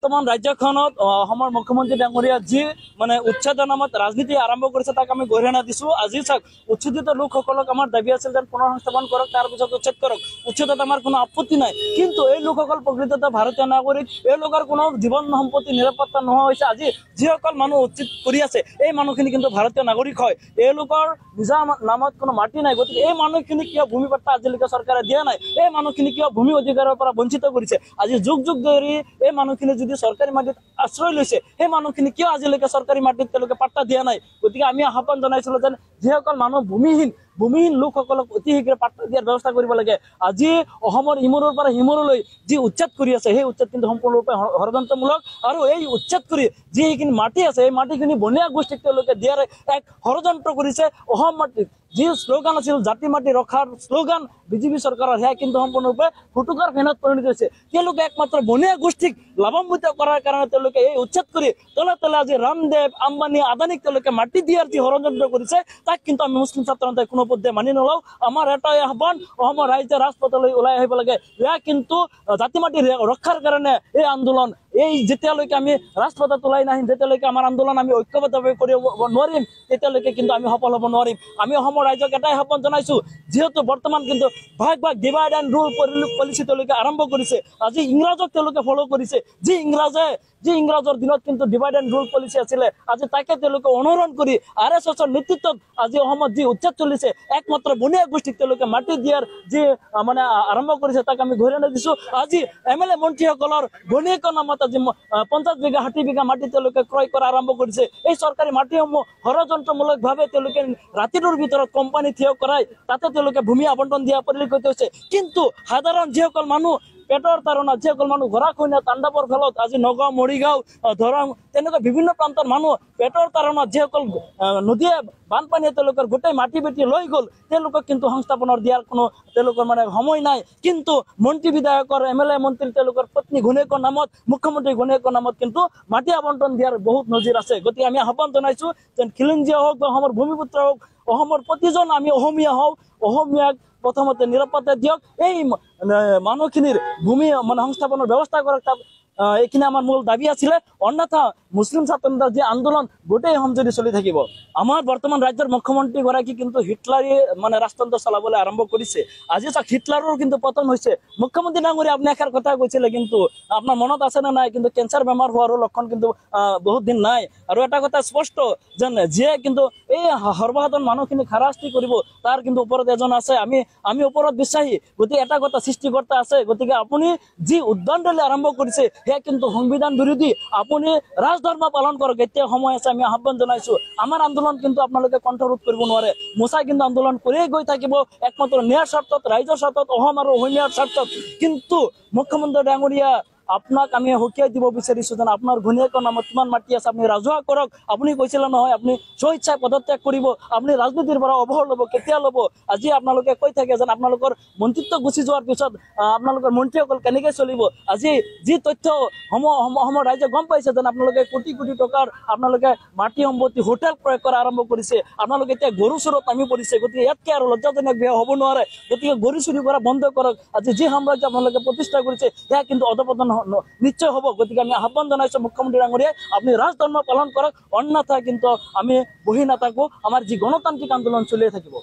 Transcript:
বৰ্তমান ৰাজ্যখনত অসমৰ মুখ্যমন্ত্ৰী ডাঙৰীয়া যি মানে উচ্ছেদৰ নামত ৰাজনীতি আৰম্ভ কৰিছে তাক আমি গৰিহণা দিছো। আজি চাওক, উচ্ছেদিত লোকসকলক আমাৰ দাবী আছিল যেন পুনৰ সংস্থাপন কৰক, তাৰ পিছত উচ্ছেদ কৰক। উচ্ছেদত আমাৰ কোনো আপত্তি নাই, কিন্তু এই লোকসকল প্ৰকৃততে ভাৰতীয় নাগৰিক। এই লোকৰ কোনো জীৱন সম্পত্তি নিৰাপত্তা নোহোৱা হৈছে। আজি যিসকল মানুহ উচ্ছেদ কৰি আছে এই মানুহখিনি কিন্তু ভাৰতীয় নাগৰিক হয়। এওঁলোকৰ নিজৰ নামত কোনো মাটি নাই। গতিকে এই মানুহখিনি কিয় ভূমি পট্টা আজিলৈকে চৰকাৰে দিয়া নাই? এই মানুহখিনি কিয় ভূমি অধিকাৰৰ পৰা বঞ্চিত কৰিছে? আজি যুগ যুগ ধৰি এই মানুহখিনি যদি চৰকাৰী মাটিত আশ্ৰয় লৈছে, সেই মানুহখিনি কিয় আজিলৈকে চৰকাৰী মাটিত তেওঁলোকে পাট্টা দিয়া নাই? গতিকে আমি আহ্বান জনাইছিলো যেন যিসকল মানুহ ভূমিহীন লোকসকলক অতি শীঘ্ৰে পাট্টা দিয়াৰ ব্যৱস্থা কৰিব লাগে। আজি অসমৰ ইমূৰৰ পৰা সিমূৰলৈ যি উচ্ছেদ কৰি আছে সেই উচ্ছেদ কিন্তু সম্পূৰ্ণৰূপে ষড়যন্ত্ৰমূলক। আৰু এই উচ্ছেদ কৰি যি সেইখিনি মাটি আছে এই মাটিখিনি বনীয়া গোষ্ঠীক তেওঁলোকে দিয়াৰ এক ষড়যন্ত্ৰ কৰিছে। অসম মাটিত যি শ্লোগান আছিল জাতি মাটি ৰখাৰ শ্লোগান বিজেপি চৰকাৰৰ, সেয়া কিন্তু সম্পূৰ্ণৰূপে ফুটুকাৰ ফেনত পৰিণত হৈছে। তেওঁলোকে একমাত্ৰ বনীয়া গোষ্ঠীক লাভান্বিত কৰাৰ কাৰণে তেওঁলোকে এই উচ্ছেদ কৰি তলে তলে আজি ৰামদেৱ, আম্বানী, আদানীক তেওঁলোকে মাটি দিয়াৰ যি ষড়যন্ত্ৰ কৰিছে তাক কিন্তু আমি মুছলিম ছাত্ৰসন্থাই কোনো পধ্যে মানি নলওঁ। আমাৰ এটাই আহ্বান, অসমৰ ৰাইজে ৰাজপথলৈ ওলাই আহিব লাগে। এয়া কিন্তু জাতি মাটি ৰক্ষাৰ কাৰণে এই আন্দোলন, এই যেতিয়ালৈকে আমি ৰাজপথত ওলাই নাহিম, যেতিয়ালৈকে আমাৰ আন্দোলন আমি ঐক্যবদ্ধভাৱে কৰিব নোৱাৰিম, তেতিয়ালৈকে কিন্তু আমি সফল হ'ব নোৱাৰিম। আমি অসমৰ ৰাইজক এটাই আহ্বান জনাইছো, যিহেতু বৰ্তমান কিন্তু ভাগ ডিভাইড এণ্ড ৰুল পলিচি তেওঁলোকে আৰম্ভ কৰিছে। আজি ইংৰাজক তেওঁলোকে ফ'ল' কৰিছে। যি ইংৰাজৰ দিনত কিন্তু ডিভাইড এণ্ড ৰুল পলিচি আছিলে, আজি তাকে তেওঁলোকে অনুসৰণ কৰি RSSৰ নেতৃত্বত আজি অসমত যি উচ্ছেদ চলিছে, একমাত্ৰ বনীয়া গোষ্ঠীক তেওঁলোকে মাটি দিয়াৰ যি মানে আৰম্ভ কৰিছে তাক আমি গৰিহণা দিছো। আজি MLA মন্ত্ৰীসকলৰ ঘৈণীয়েকৰ নামত আজি 50 বিঘা 60 বিঘা মাটি তেওঁলোকে ক্ৰয় কৰা আৰম্ভ কৰিছে। এই চৰকাৰী মাটিসমূহ ষড়যন্ত্ৰমূলকভাৱে তেওঁলোকে ৰাতিটোৰ ভিতৰত কোম্পানী থিয় কৰাই তাতে তেওঁলোকে ভূমি আবণ্টন দিয়া পৰিলক্ষিত হৈছে। কিন্তু সাধাৰণ যিসকল মানুহ পেটৰ তাৰণা, যিসকল মানুহ গৰাখহনীয়া তাণ্ডৱৰ ফলত আজি নগাঁও, মৰিগাঁও, দৰং তেনেকুৱা বিভিন্ন প্ৰান্তৰ মানুহ পেটৰ তাৰণাত যিসকল নদীয়ে বানপানীয়ে তেওঁলোকৰ গোটেই মাটি বেটি লৈ গ'ল, তেওঁলোকক কিন্তু সংস্থাপনৰ দিয়াৰ কোনো তেওঁলোকৰ মানে সময় নাই। কিন্তু মন্ত্ৰী বিধায়কৰ MLA মন্ত্ৰী তেওঁলোকৰ পত্নী ঘৈণীয়েকৰ নামত, মুখ্যমন্ত্ৰী ঘৈণীয়েকৰ নামত কিন্তু মাটি আবণ্টন দিয়াৰ বহুত নজিৰ আছে। গতিকে আমি আহ্বান জনাইছো যেন খিলঞ্জীয়া হওক বা অসমৰ ভূমিপুত্ৰ হওক, অসমৰ প্ৰতিজন আমি অসমীয়া হওঁ, অসমীয়াক প্ৰথমতে নিৰাপত্তা দিয়ক, এই মানুহখিনিৰ ভূমি মানে সংস্থাপনৰ ব্যৱস্থা কৰক। এইখিনি আমাৰ মূল দাবী আছিলে। অন্যথা মুছলিম ছাত্ৰসন্থাৰ যি আন্দোলন গোটেই সমজুৰি চলি থাকিব। আমাৰ বৰ্তমান ৰাজ্যৰ মুখ্যমন্ত্ৰী গৰাকী কিন্তু হিটলাৰী মানে ৰাজতন্ত্ৰ চলাবলৈ আৰম্ভ কৰিছে। আজি চাওক, হিটলাৰৰ কিন্তু পতন হৈছে। মুখ্যমন্ত্ৰী ডাঙৰীয়া আপুনি এষাৰ কথা কৈছিলে, কিন্তু আপোনাৰ মনত আছে নে নাই, কিন্তু কেঞ্চাৰ বেমাৰ হোৱাৰো লক্ষণ কিন্তু বহুত দিন নাই। আৰু এটা কথা স্পষ্ট যেন যিয়ে কিন্তু এই সৰ্বসাধাৰণ মানুহখিনিক হাৰাশাস্তি কৰিব তাৰ কিন্তু ওপৰত এজন আছে। আমি ওপৰত বিশ্বাসী। গতিকে এটা কথা, সৃষ্টিকৰ্তা আছে। গতিকে আপুনি যি উদ্ভণ্ডালি আৰম্ভ কৰিছে সেয়া কিন্তু সংবিধান বিৰোধী। আপুনি ৰাজধৰ্ম পালন কৰক, এতিয়া সময় আছে। আমি আহ্বান জনাইছো, আমাৰ আন্দোলন কিন্তু আপোনালোকে কণ্ঠৰোধ কৰিব নোৱাৰে। মোচাই কিন্তু আন্দোলন কৰিয়ে গৈ থাকিব, একমাত্ৰ ন্যায়ৰ স্বাৰ্থত, ৰাইজৰ স্বাৰ্থত, অসম আৰু অসমীয়াৰ স্বাৰ্থত। কিন্তু মুখ্যমন্ত্ৰী ডাঙৰীয়া, আপোনাক আমি সকীয়াই দিব বিচাৰিছো যেন আপোনাৰ ঘৈণীয়েকৰ নামত কিমান মাটি আছে আপুনি ৰাজহুৱা কৰক। আপুনি কৈছিলে নহয় আপুনি স্বইচ্ছাই পদত্যাগ কৰিব, আপুনি ৰাজনীতিৰ পৰা অৱসৰ ল'ব, কেতিয়া ল'ব? আজি আপোনালোকে কৈ থাকে যেন আপোনালোকৰ মন্ত্ৰিত্ব গুচি যোৱাৰ পিছত আপোনালোকৰ মন্ত্ৰীসকল কেনেকৈ চলিব। আজি যি তথ্য অসমৰ ৰাইজে গম পাইছে যেন আপোনালোকে কোটি কোটি টকাৰ আপোনালোকে মাটি সম্পত্তি হোটেল ক্ৰয় কৰা আৰম্ভ কৰিছে। আপোনালোকে এতিয়া গৰু চোৰত নামি পৰিছে। গতিকে ইয়াতকৈ আৰু লজ্জাজনক বেয়া হ'ব নোৱাৰে। গতিকে গৰু চুৰি কৰা বন্ধ কৰক। আজি যি সাম্ৰাজ্য আপোনালোকে প্ৰতিষ্ঠা কৰিছে সেয়া কিন্তু অধপতন নিশ্চয় হ'ব। গতিকে আমি আহ্বান জনাইছো মুখ্যমন্ত্ৰী ডাঙৰীয়াই, আপুনি ৰাজধৰ্ম পালন কৰক, অন্যথা কিন্তু আমি বহি নাথাকো। আমাৰ যি গণতান্ত্ৰিক আন্দোলন চলিয়ে থাকিব।